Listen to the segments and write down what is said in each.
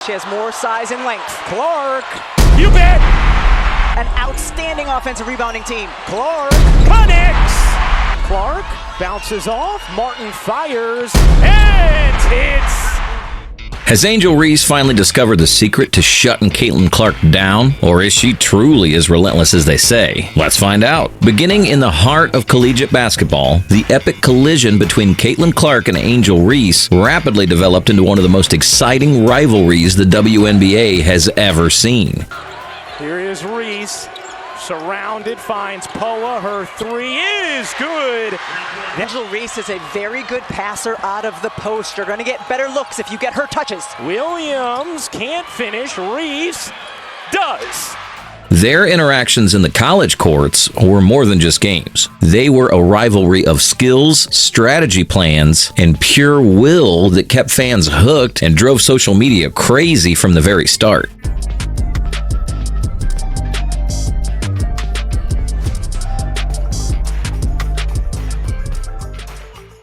She has more size and length. Clark, you bet! An outstanding offensive rebounding team. Clark connects! Clark bounces off, Martin fires, and hits! Has Angel Reese finally discovered the secret to shutting Caitlin Clark down? Or is she truly as relentless as they say? Let's find out. Beginning in the heart of collegiate basketball, the epic collision between Caitlin Clark and Angel Reese rapidly developed into one of the most exciting rivalries the WNBA has ever seen. Here is Reese, surrounded, finds Poa. Her three is good. Angel Reese is a very good passer out of the post. You're going to get better looks if you get her touches. Williams can't finish. Reese does. Their interactions in the college courts were more than just games. They were a rivalry of skills, strategy plans, and pure will that kept fans hooked and drove social media crazy from the very start.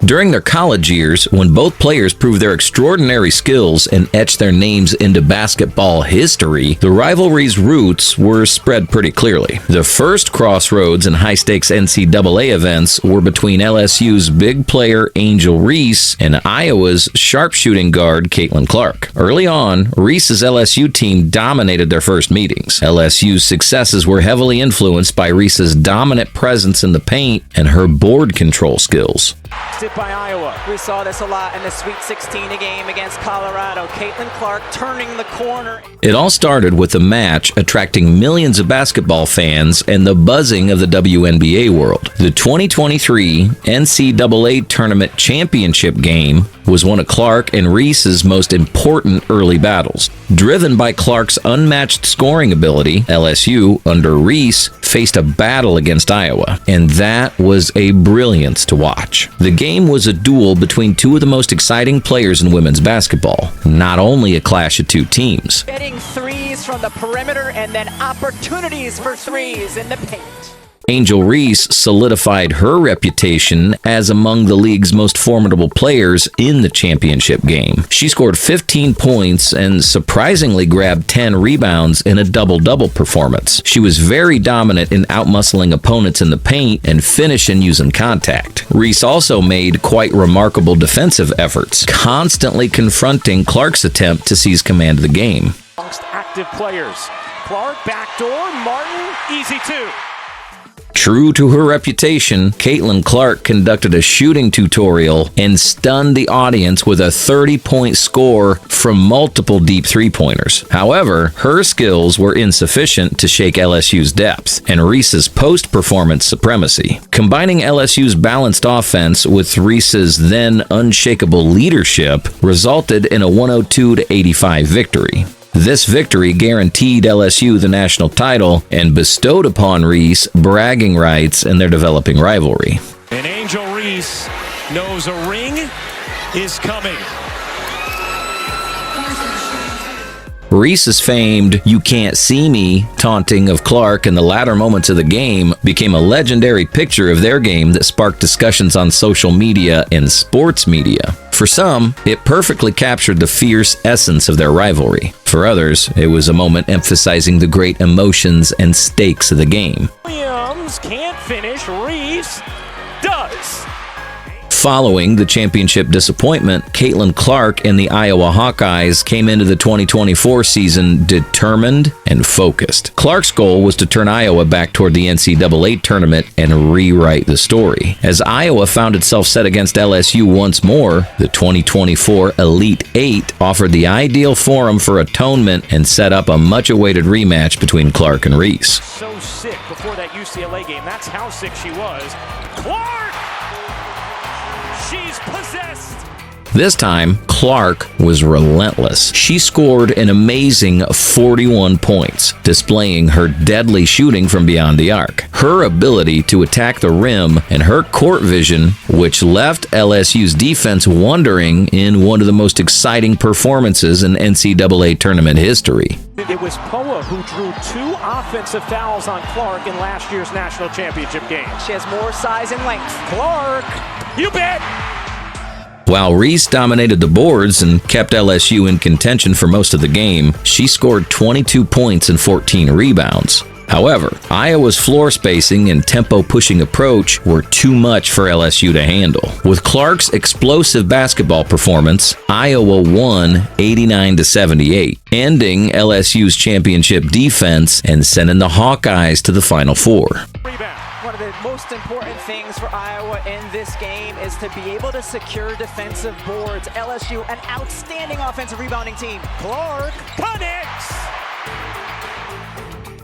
During their college years, when both players proved their extraordinary skills and etched their names into basketball history, the rivalry's roots were spread pretty clearly. The first crossroads in high-stakes NCAA events were between LSU's big player Angel Reese and Iowa's sharpshooting guard Caitlin Clark. Early on, Reese's LSU team dominated their first meetings. LSU's successes were heavily influenced by Reese's dominant presence in the paint and her board control skills. Hit by Iowa. We saw this a lot in the Sweet 16 game against Colorado. Caitlin Clark turning the corner. It all started with a match attracting millions of basketball fans and the buzzing of the WNBA world. The 2023 NCAA Tournament Championship game was one of Clark and Reese's most important early battles. Driven by Clark's unmatched scoring ability, LSU, under Reese, faced a battle against Iowa, and that was a brilliance to watch. The game was a duel between two of the most exciting players in women's basketball, not only a clash of two teams. Getting threes from the perimeter and then opportunities for threes in the paint. Angel Reese solidified her reputation as among the league's most formidable players in the championship game. She scored 15 points and surprisingly grabbed 10 rebounds in a double-double performance. She was very dominant in outmuscling opponents in the paint and finishing using contact. Reese also made quite remarkable defensive efforts, constantly confronting Clark's attempt to seize command of the game. Amongst active players, Clark backdoor, Martin, easy two. True to her reputation, Caitlin Clark conducted a shooting tutorial and stunned the audience with a 30-point score from multiple deep three-pointers. However, her skills were insufficient to shake LSU's depth and Reese's post-performance supremacy. Combining LSU's balanced offense with Reese's then unshakable leadership resulted in a 102-85 victory. This victory guaranteed LSU the national title and bestowed upon Reese bragging rights in their developing rivalry. And Angel Reese knows a ring is coming. Reese's famed "you can't see me" taunting of Clark in the latter moments of the game became a legendary picture of their game that sparked discussions on social media and sports media. For some, it perfectly captured the fierce essence of their rivalry. For others, it was a moment emphasizing the great emotions and stakes of the game. Williams can't finish. Reese does. Following the championship disappointment, Caitlin Clark and the Iowa Hawkeyes came into the 2024 season determined and focused. Clark's goal was to turn Iowa back toward the NCAA tournament and rewrite the story. As Iowa found itself set against LSU once more, the 2024 Elite Eight offered the ideal forum for atonement and set up a much-awaited rematch between Clark and Reese. So sick before that UCLA game. That's how sick she was. Clark! She's possessed. This time, Clark was relentless. She scored an amazing 41 points, displaying her deadly shooting from beyond the arc. Her ability to attack the rim and her court vision, which left LSU's defense wondering in one of the most exciting performances in NCAA tournament history. It was Poa who drew 2 offensive fouls on Clark in last year's national championship game. She has more size and length. Clark, you bet! While Reese dominated the boards and kept LSU in contention for most of the game, she scored 22 points and 14 rebounds. However, Iowa's floor spacing and tempo-pushing approach were too much for LSU to handle. With Clark's explosive basketball performance, Iowa won 89-78, ending LSU's championship defense and sending the Hawkeyes to the Final Four. One of the most important things for Iowa in this game is to be able to secure defensive boards. LSU, an outstanding offensive rebounding team. Clark connects.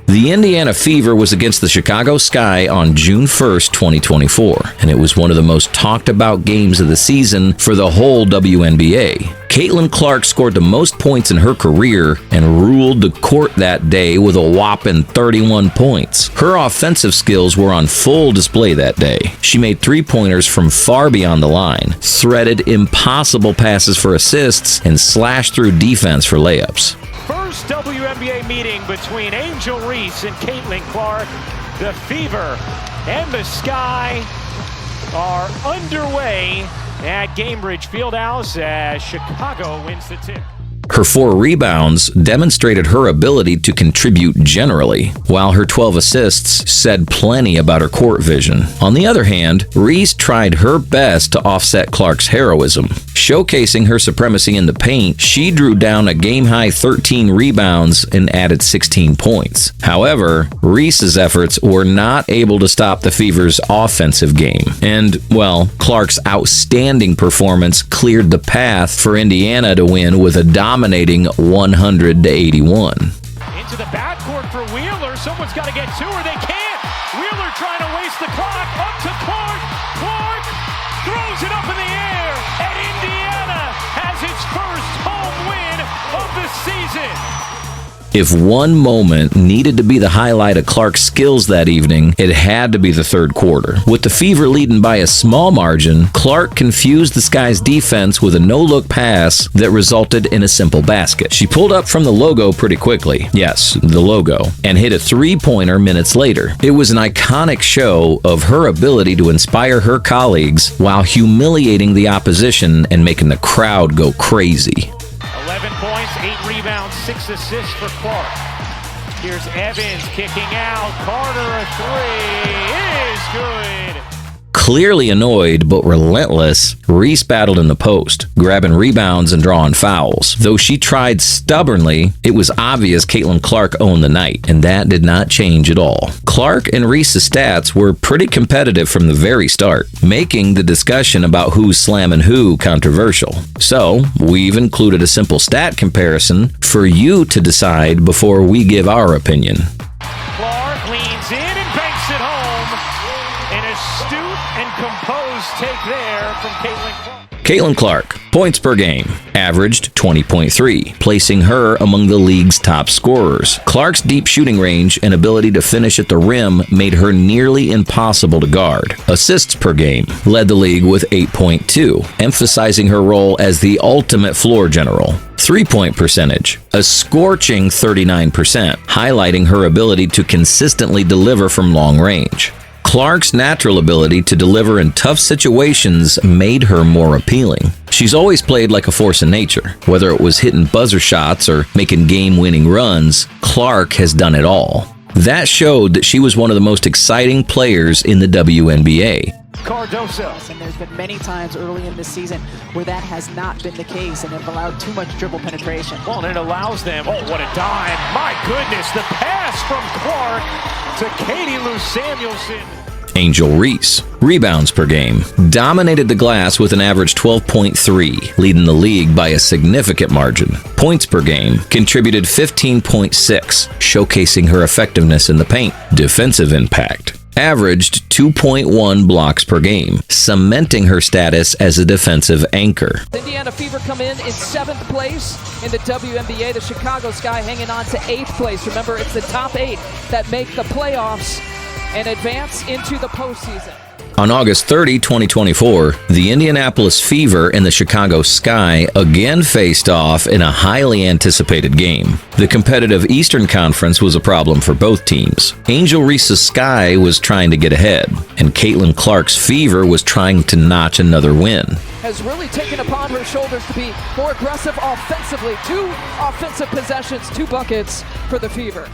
The Indiana Fever was against the Chicago Sky on June 1st, 2024, and it was one of the most talked about games of the season for the whole WNBA. Caitlin Clark scored the most points in her career and ruled the court that day with a whopping 31 points. Her offensive skills were on full display that day. She made three-pointers from far beyond the line, threaded impossible passes for assists, and slashed through defense for layups. First WNBA meeting between Angel Reese and Caitlin Clark. The Fever and the Sky are underway at Gainbridge Fieldhouse as Chicago wins the tip. Her 4 rebounds demonstrated her ability to contribute generally, while her 12 assists said plenty about her court vision. On the other hand, Reese tried her best to offset Clark's heroism. Showcasing her supremacy in the paint, she drew down a game-high 13 rebounds and added 16 points. However, Reese's efforts were not able to stop the Fever's offensive game. And, well, Clark's outstanding performance cleared the path for Indiana to win with a dominating 100-81. Into the backcourt for Wheeler. Someone's got to get to her. They can't. Wheeler trying to waste the clock. Up to Clark. Clark throws it up in the air. And Indiana has its first home win of the season. If one moment needed to be the highlight of Clark's skills that evening, it had to be the third quarter. With the Fever leading by a small margin, Clark confused the Sky's defense with a no-look pass that resulted in a simple basket. She pulled up from the logo pretty quickly. Yes, the logo. And hit a three-pointer minutes later. It was an iconic show of her ability to inspire her colleagues while humiliating the opposition and making the crowd go crazy. 11 points, 8 rebounds, 6 assists for Clark. Here's Evans kicking out. Carter, a three is good. Clearly annoyed but relentless, Reese battled in the post, grabbing rebounds and drawing fouls. Though she tried stubbornly, it was obvious Caitlin Clark owned the night, and that did not change at all. Clark and Reese's stats were pretty competitive from the very start, making the discussion about who's slamming who controversial. So, we've included a simple stat comparison for you to decide before we give our opinion. Clark leans in and banks it home. An astute and composed take there from Caitlin Clark. Caitlin Clark, points per game, averaged 20.3, placing her among the league's top scorers. Clark's deep shooting range and ability to finish at the rim made her nearly impossible to guard. Assists per game led the league with 8.2, emphasizing her role as the ultimate floor general. Three-point percentage, a scorching 39%, highlighting her ability to consistently deliver from long range. Clark's natural ability to deliver in tough situations made her more appealing. She's always played like a force of nature. Whether it was hitting buzzer shots or making game-winning runs, Clark has done it all. That showed that she was one of the most exciting players in the WNBA. Cardoso. And there's been many times early in this season where that has not been the case and have allowed too much dribble penetration. Well, and it allows them, oh, what a dime. My goodness, the pass from Clark to Katie Lou Samuelson. Angel Reese, rebounds per game, dominated the glass with an average 12.3, leading the league by a significant margin. Points per game, contributed 15.6, showcasing her effectiveness in the paint. Defensive impact, averaged 2.1 blocks per game, cementing her status as a defensive anchor. Indiana Fever come in 7th place in the WNBA. The Chicago Sky hanging on to 8th place. Remember, it's the top 8 that make the playoffs and advance into the postseason. On August 30, 2024, the Indianapolis Fever and the Chicago Sky again faced off in a highly anticipated game. The competitive Eastern Conference was a problem for both teams. Angel Reese's Sky was trying to get ahead, and Caitlin Clark's Fever was trying to notch another win. Has really taken upon her shoulders to be more aggressive offensively. 2 offensive possessions, 2 buckets for the Fever.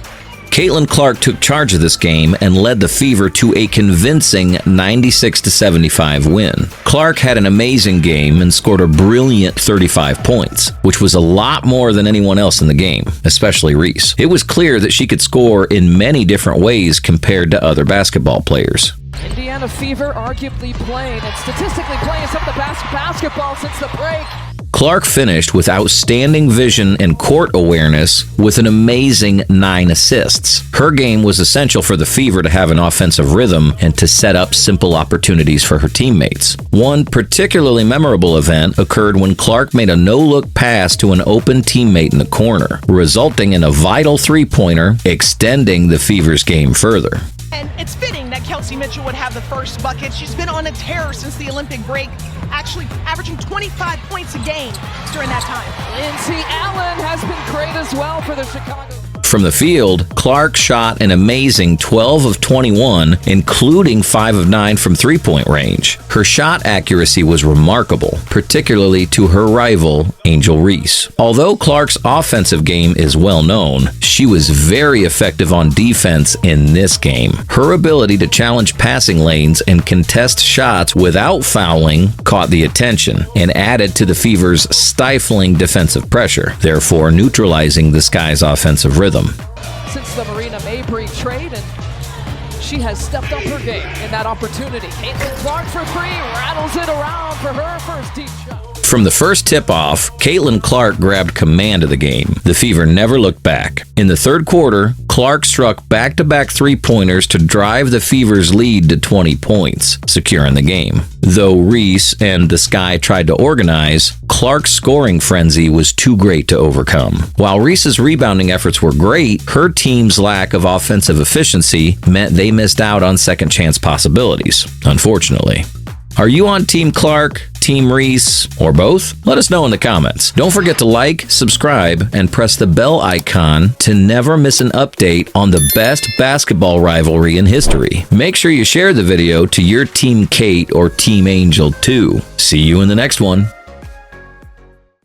Caitlin Clark took charge of this game and led the Fever to a convincing 96-75 win. Clark had an amazing game and scored a brilliant 35 points, which was a lot more than anyone else in the game, especially Reese. It was clear that she could score in many different ways compared to other basketball players. Indiana Fever arguably playing and statistically playing some of the best basketball since the break. Clark finished with outstanding vision and court awareness with an amazing 9 assists. Her game was essential for the Fever to have an offensive rhythm and to set up simple opportunities for her teammates. One particularly memorable event occurred when Clark made a no-look pass to an open teammate in the corner, resulting in a vital three-pointer, extending the Fever's game further. And it's fitting that Kelsey Mitchell would have the first bucket. She's been on a tear since the Olympic break, actually averaging 25 points a game during that time. Lindsay Allen has been great as well for the Chicago. From the field, Clark shot an amazing 12 of 21, including 5 of 9 from three-point range. Her shot accuracy was remarkable, particularly to her rival, Angel Reese. Although Clark's offensive game is well known, she was very effective on defense in this game. Her ability to challenge passing lanes and contest shots without fouling caught the attention and added to the Fever's stifling defensive pressure, therefore neutralizing the Sky's offensive rhythm. Since the Marina Mabry trade, and she has stepped up her game in that opportunity. Caitlin Clark for 3, rattles it around for her first deep shot. From the first tip-off, Caitlin Clark grabbed command of the game. The Fever never looked back. In the third quarter, Clark struck back-to-back three-pointers to drive the Fever's lead to 20 points, securing the game. Though Reese and the Sky tried to organize, Clark's scoring frenzy was too great to overcome. While Reese's rebounding efforts were great, her team's lack of offensive efficiency meant they missed out on second-chance possibilities, unfortunately. Are you on Team Clark, Team Reese, or both? Let us know in the comments. Don't forget to like, subscribe, and press the bell icon to never miss an update on the best basketball rivalry in history. Make sure you share the video to your Team Kate or Team Angel too. See you in the next one.